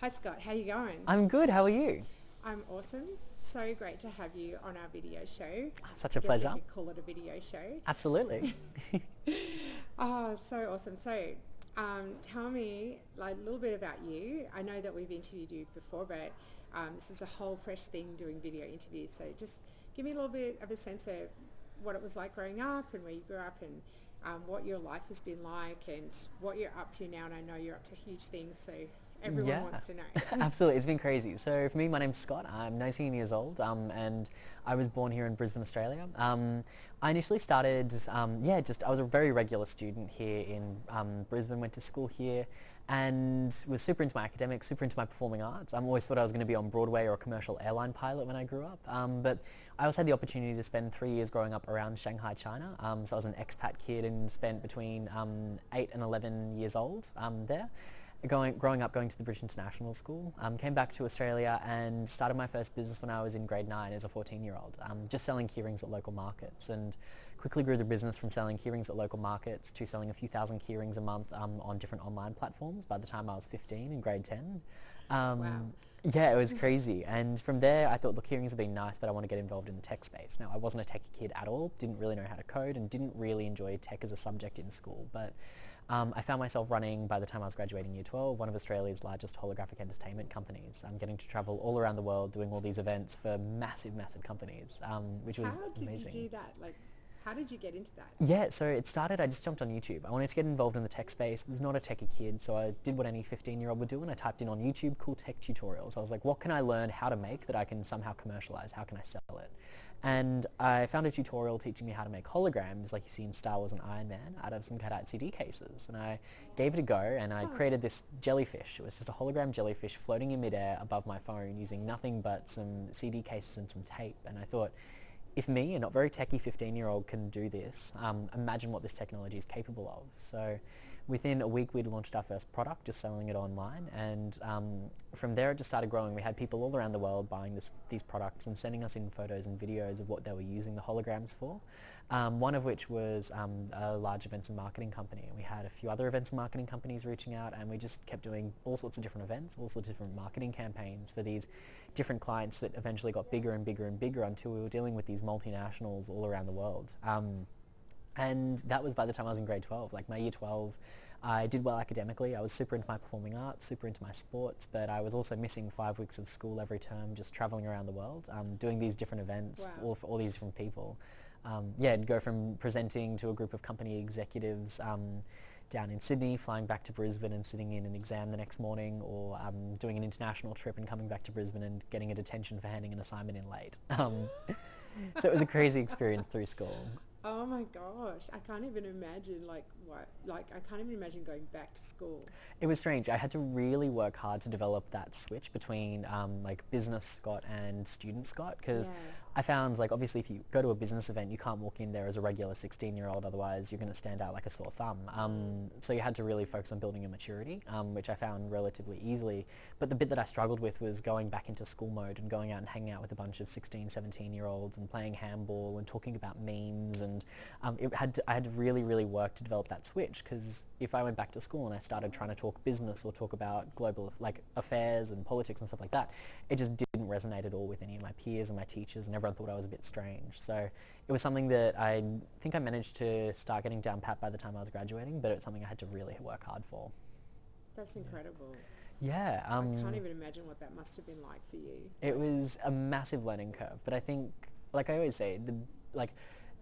Hi Scott, how you going? I'm good. How are you? I'm awesome. So great to have you on our video show. Such I a guess we pleasure. could call it a video show. Absolutely. Oh, so awesome. So, tell me like a little bit about you. I know that we've interviewed you before, but this is a whole fresh thing doing video interviews. So, just give me a little bit of a sense of what it was like growing up and where you grew up and what your life has been like and what you're up to now. And I know you're up to huge things, so everyone Yeah, wants to know. absolutely. It's been crazy. So for me, my name's Scott. I'm 19 years old, and I was born here in Brisbane, Australia. I initially started, I was a very regular student here in Brisbane. Went to school here, and was super into my academics, super into my performing arts. I always thought I was going to be on Broadway or a commercial airline pilot when I grew up. But I also had the opportunity to spend 3 years growing up around Shanghai, China. So I was an expat kid and spent between 8 and 11 years old there. Growing up going to the British International School, came back to Australia and started my first business when I was in grade 9 as a 14-year-old, just selling keyrings at local markets, and quickly grew the business from selling keyrings at local markets to selling a few thousand keyrings a month on different online platforms by the time I was 15 in grade 10. Wow. Yeah, it was crazy. And from there, I thought, look, keyrings have been nice, but I want to get involved in the tech space. Now, I wasn't a techie kid at all, didn't really know how to code, and didn't really enjoy tech as a subject in school. But I found myself running, by the time I was graduating year 12, one of Australia's largest holographic entertainment companies. I'm getting to travel all around the world doing all these events for massive, massive companies, which was How did you amazing. do that? Like, how did you get into that? Yeah, so it started, I just jumped on YouTube. I wanted to get involved in the tech space, was not a techie kid, so I did what any 15-year-old would do, and I typed in on YouTube cool tech tutorials. I was like, what can I learn how to make that I can somehow commercialize? How can I sell it? And I found a tutorial teaching me how to make holograms like you see in Star Wars and Iron Man out of some cut-out CD cases. And I gave it a go, and I Oh, created this jellyfish. It was just a hologram jellyfish floating in midair above my phone using nothing but some CD cases and some tape. And I thought, if me, a not very techie 15-year-old, can do this, imagine what this technology is capable of. So within a week, we'd launched our first product, just selling it online. And from there, it just started growing. We had people all around the world buying these products and sending us in photos and videos of what they were using the holograms for. One of which was a large events and marketing company. And we had a few other events and marketing companies reaching out, and we just kept doing all sorts of different events, all sorts of different marketing campaigns for these different clients that eventually got bigger and bigger and bigger until we were dealing with these multinationals all around the world. And that was by the time I was in grade 12. Like my year 12, I did well academically. I was super into my performing arts, super into my sports, but I was also missing 5 weeks of school every term, just traveling around the world, doing these different events, wow. all for all these different people. I'd go from presenting to a group of company executives down in Sydney, flying back to Brisbane and sitting in an exam the next morning, or doing an international trip and coming back to Brisbane and getting a detention for handing an assignment in late. So it was a crazy experience through school. Oh my gosh, I can't even imagine like what like I can't even imagine going back to school. It was strange. I had to really work hard to develop that switch between like business Scott and student Scott, because Yeah. I found, like, obviously if you go to a business event, you can't walk in there as a regular 16-year-old, otherwise you're going to stand out like a sore thumb. So you had to really focus on building your maturity, which I found relatively easily. But the bit that I struggled with was going back into school mode and going out and hanging out with a bunch of 16, 17-year-olds and playing handball and talking about memes. And I had to really, really work to develop that switch, because if I went back to school and I started trying to talk business or talk about global like affairs and politics and stuff like that, it just didn't resonate at all with any of my peers and my teachers, and everyone thought I was a bit strange. So it was something that I think I managed to start getting down pat by the time I was graduating, but it's something I had to really work hard for. That's incredible. Yeah, I can't even imagine what that must have been like for you. it was a massive learning curve, but I think, like I always say, like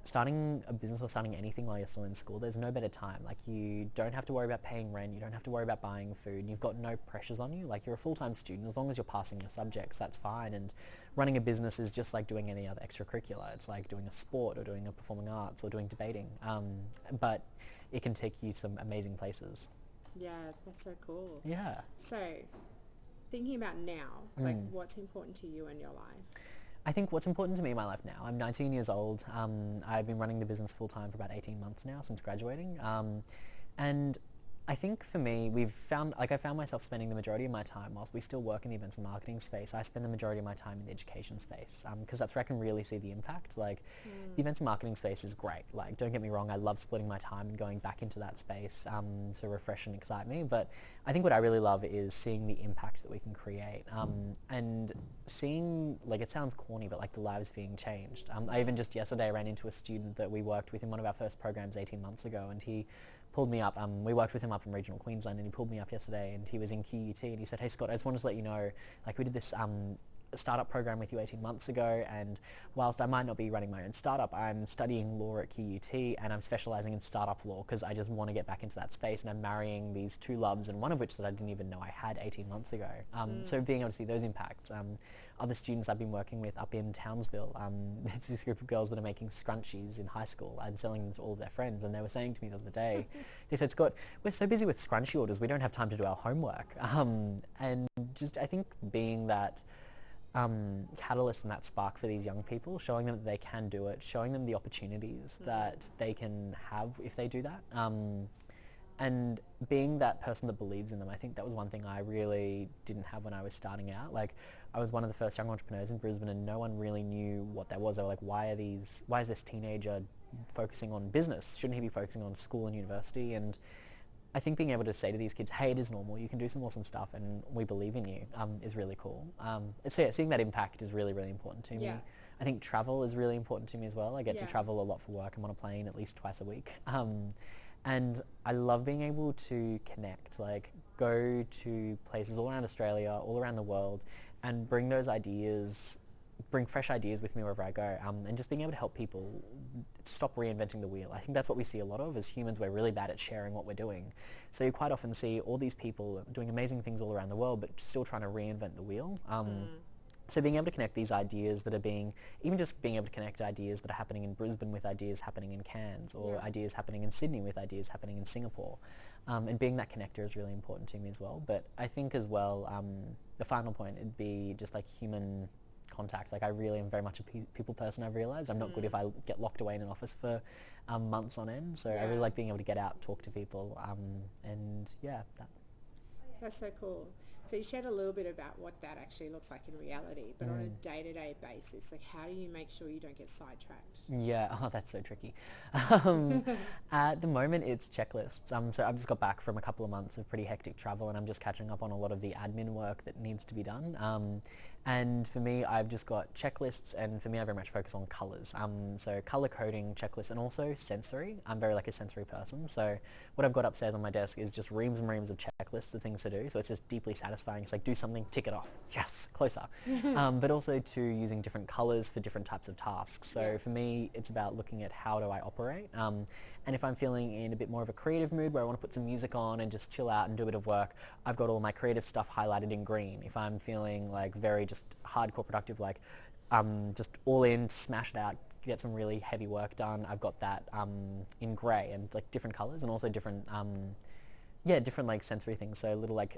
starting a business or starting anything while you're still in school, there's no better time. Like, you don't have to worry about paying rent, you don't have to worry about buying food, you've got no pressures on you. Like, you're a full-time student, as long as you're passing your subjects, that's fine. And running a business is just like doing any other extracurricular. It's like doing a sport or doing a performing arts or doing debating, but it can take you some amazing places. Yeah, that's so cool. Yeah. So, thinking about now, like what's important to you in your life? I think what's important to me in my life now, I'm 19 years old. I've been running the business full time for about 18 months now since graduating. And I think for me, I found myself spending the majority of my time, whilst we still work in the events and marketing space, I spend the majority of my time in the education space, because that's where I can really see the impact. Like, the events and marketing space is great. Like, don't get me wrong, I love splitting my time and going back into that space to refresh and excite me. But I think what I really love is seeing the impact that we can create, and seeing, like, it sounds corny, but like the lives being changed. I even just yesterday ran into a student that we worked with in one of our first programs 18 months ago, and he pulled me up. We worked with him up in regional Queensland, and he pulled me up yesterday, and he was in QUT, and he said, "Hey Scott, I just wanted to let you know, like, we did this startup program with you 18 months ago, and whilst I might not be running my own startup, I'm studying law at QUT, and I'm specialising in startup law because I just want to get back into that space, and I'm marrying these two loves, and one of which that I didn't even know I had 18 months ago." So being able to see those impacts. Other students I've been working with up in Townsville, it's this group of girls that are making scrunchies in high school and selling them to all of their friends, and they were saying to me the other day, they said, "Scott, we're so busy with scrunchie orders, we don't have time to do our homework." And just, I think, being that catalyst and that spark for these young people, showing them that they can do it, showing them the opportunities that they can have if they do that, and being that person that believes in them. I think that was one thing I really didn't have when I was starting out. Like, I was one of the first young entrepreneurs in Brisbane, and no one really knew what that was. They were like, why is this teenager focusing on business? Shouldn't he be focusing on school and university? And I think being able to say to these kids, hey, it is normal, you can do some awesome stuff, and we believe in you, is really cool. So yeah, seeing that impact is really, really important to me. Yeah. I think travel is really important to me as well. I get to Yeah. travel a lot for work. I'm on a plane at least twice a week. And I love being able to connect, like go to places all around Australia, all around the world, and bring those ideas, bring fresh ideas with me wherever I go, and just being able to help people stop reinventing the wheel. I think that's what we see a lot of as humans. We're really bad at sharing what we're doing. So you quite often see all these people doing amazing things all around the world, but still trying to reinvent the wheel. So being able to connect these ideas that are even just being able to connect ideas that are happening in Brisbane with ideas happening in Cairns, or ideas happening in Sydney with ideas happening in Singapore. And being that connector is really important to me as well. But I think as well, the final point would be just like human contact. Like, I really am very much a people person. I've realised I'm not good if I get locked away in an office for months on end. So I really like being able to get out, talk to people, and yeah. That's so cool. So you shared a little bit about what that actually looks like in reality, but on a day-to-day basis, like, how do you make sure you don't get sidetracked? Yeah, that's so tricky. At the moment, it's checklists. So I've just got back from a couple of months of pretty hectic travel, and I'm just catching up on a lot of the admin work that needs to be done. And for me, I've just got checklists, and for me, I very much focus on colours. So colour coding checklists, and also sensory. I'm very like a sensory person. So what I've got upstairs on my desk is just reams and reams of checklists of things to do. So it's just deeply satisfying. It's like, do something, tick it off. Yes, closer. But also to using different colours for different types of tasks. So for me, it's about looking at how do I operate. And if I'm feeling in a bit more of a creative mood where I want to put some music on and just chill out and do a bit of work, I've got all my creative stuff highlighted in green. If I'm feeling like very just hardcore productive, like just all in, smash it out, get some really heavy work done, I've got that in grey, and like different colours, and also different different like sensory things. So little like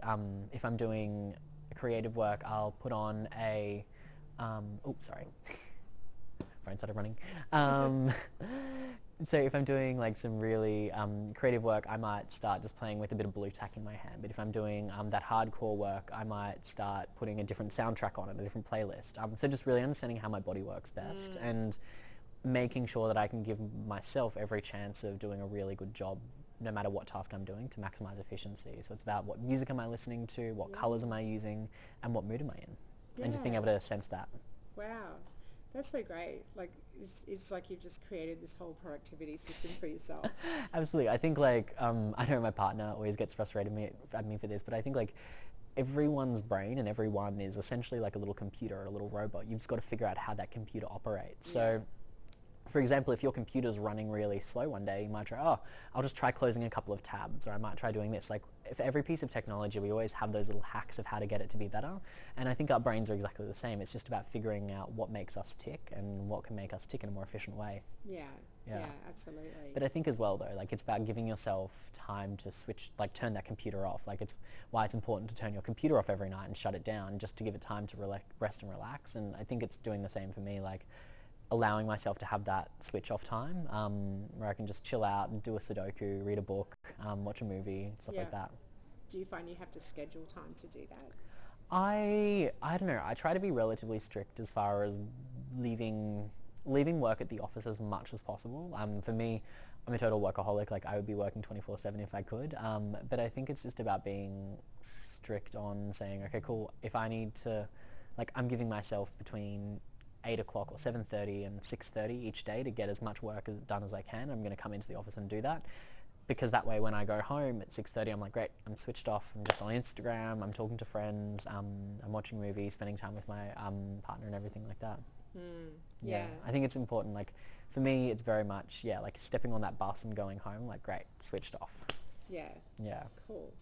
if I'm doing creative work, I'll put on a sorry. Phone started running. So if I'm doing like some really creative work, I might start just playing with a bit of blue tack in my hand. But if I'm doing that hardcore work, I might start putting a different soundtrack on it, a different playlist. So just really understanding how my body works best, and making sure that I can give myself every chance of doing a really good job no matter what task I'm doing, to maximize efficiency. So it's about what music am I listening to, what colors am I using, and what mood am I in, and just being able to sense that. Wow. That's so great. Like, it's like you've just created this whole productivity system for yourself. Absolutely. I think like, I know my partner always gets frustrated at me for this, but I think like everyone's brain and everyone is essentially like a little computer or a little robot. You've just got to figure out how that computer operates. So for example, if your computer's running really slow one day, you might try, I'll just try closing a couple of tabs, or I might try doing this. Like, for every piece of technology, we always have those little hacks of how to get it to be better. And I think our brains are exactly the same. It's just about figuring out what makes us tick and what can make us tick in a more efficient way. Yeah, absolutely. But I think as well, though, like, it's about giving yourself time to switch, like, turn that computer off. Like, it's why it's important to turn your computer off every night and shut it down, just to give it time to rest and relax. And I think it's doing the same for me. Like, allowing myself to have that switch off time where I can just chill out and do a Sudoku, read a book, watch a movie, stuff like that. Do you find you have to schedule time to do that? I don't know. I try to be relatively strict as far as leaving work at the office as much as possible. For me, I'm a total workaholic. Like, I would be working 24/7 if I could. But I think it's just about being strict on saying, okay, cool. If I need to, like, I'm giving myself between 8 o'clock or 7:30 and 6:30 each day to get as much work done as I can. I'm going to come into the office and do that. Because that way when I go home at 6:30, I'm like, great, I'm switched off. I'm just on Instagram. I'm talking to friends. I'm watching movies, spending time with my partner and everything like that. Yeah. I think it's important. Like, for me, it's very much, like stepping on that bus and going home, like, great, switched off. Yeah. Yeah. Cool.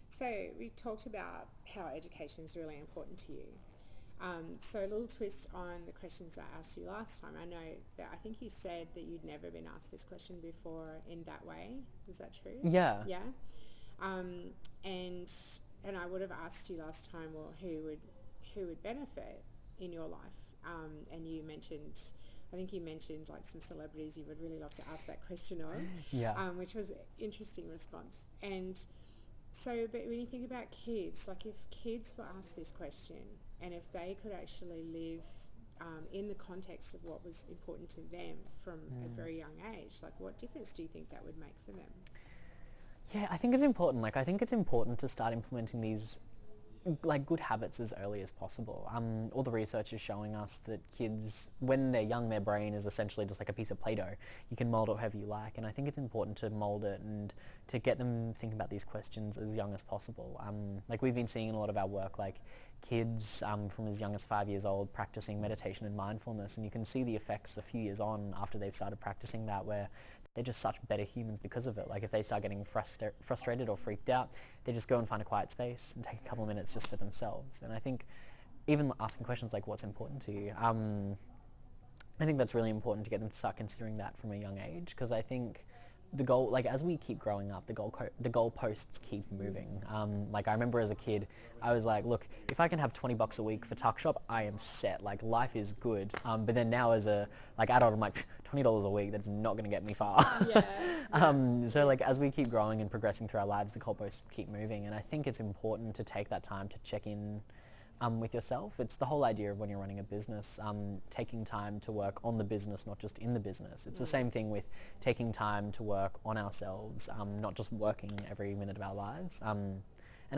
So we talked about how education is really important to you. So a little twist on the questions I asked you last time. I know that I think you said that you'd never been asked this question before in that way. Is that true? Yeah. Yeah. And I would have asked you last time, well, who would benefit in your life? And you mentioned, I think you mentioned like some celebrities you would really love to ask that question on. Yeah. Which was an interesting response. And so, but when you think about kids, like if kids were asked this question and if they could actually live in the context of what was important to them from a very young age, like what difference do you think that would make for them? Yeah, I think it's important. Like, I think it's important to start implementing these like good habits as early as possible. All the research is showing us that kids, when they're young, their brain is essentially just like a piece of Play-Doh. You can mold it however you like, and I think it's important to mold it and to get them thinking about these questions as young as possible. Like we've been seeing in a lot of our work, like kids from as young as 5 years old practicing meditation and mindfulness, and you can see the effects a few years on after they've started practicing that, where they're just such better humans because of it. Like if they start getting frustrated or freaked out, they just go and find a quiet space and take a couple of minutes just for themselves. And I think even asking questions like what's important to you, I think that's really important to get them to start considering that from a young age, because I think the goal, like as we keep growing up, the goalposts keep moving. Like I remember as a kid, I was like, look, if I can have $20 a week for tuck shop, I am set. Like life is good. But then now as a adult, I'm like, $20 a week, that's not going to get me far. So like as we keep growing and progressing through our lives, the goalposts keep moving, and I think it's important to take that time to check in with yourself. It's the whole idea of when you're running a business, taking time to work on the business, not just in the business. It's the same thing with taking time to work on ourselves, not just working every minute of our lives. And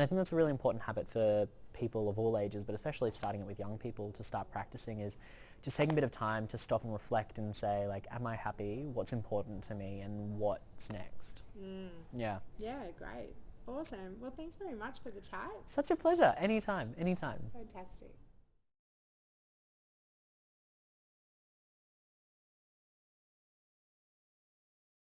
I think that's a really important habit for people of all ages, but especially starting it with young people to start practicing, is just taking a bit of time to stop and reflect and say, like, am I happy? What's important to me? And what's next? Yeah. Yeah, great. Awesome. Well, thanks very much for the chat. Such a pleasure. Anytime. Fantastic.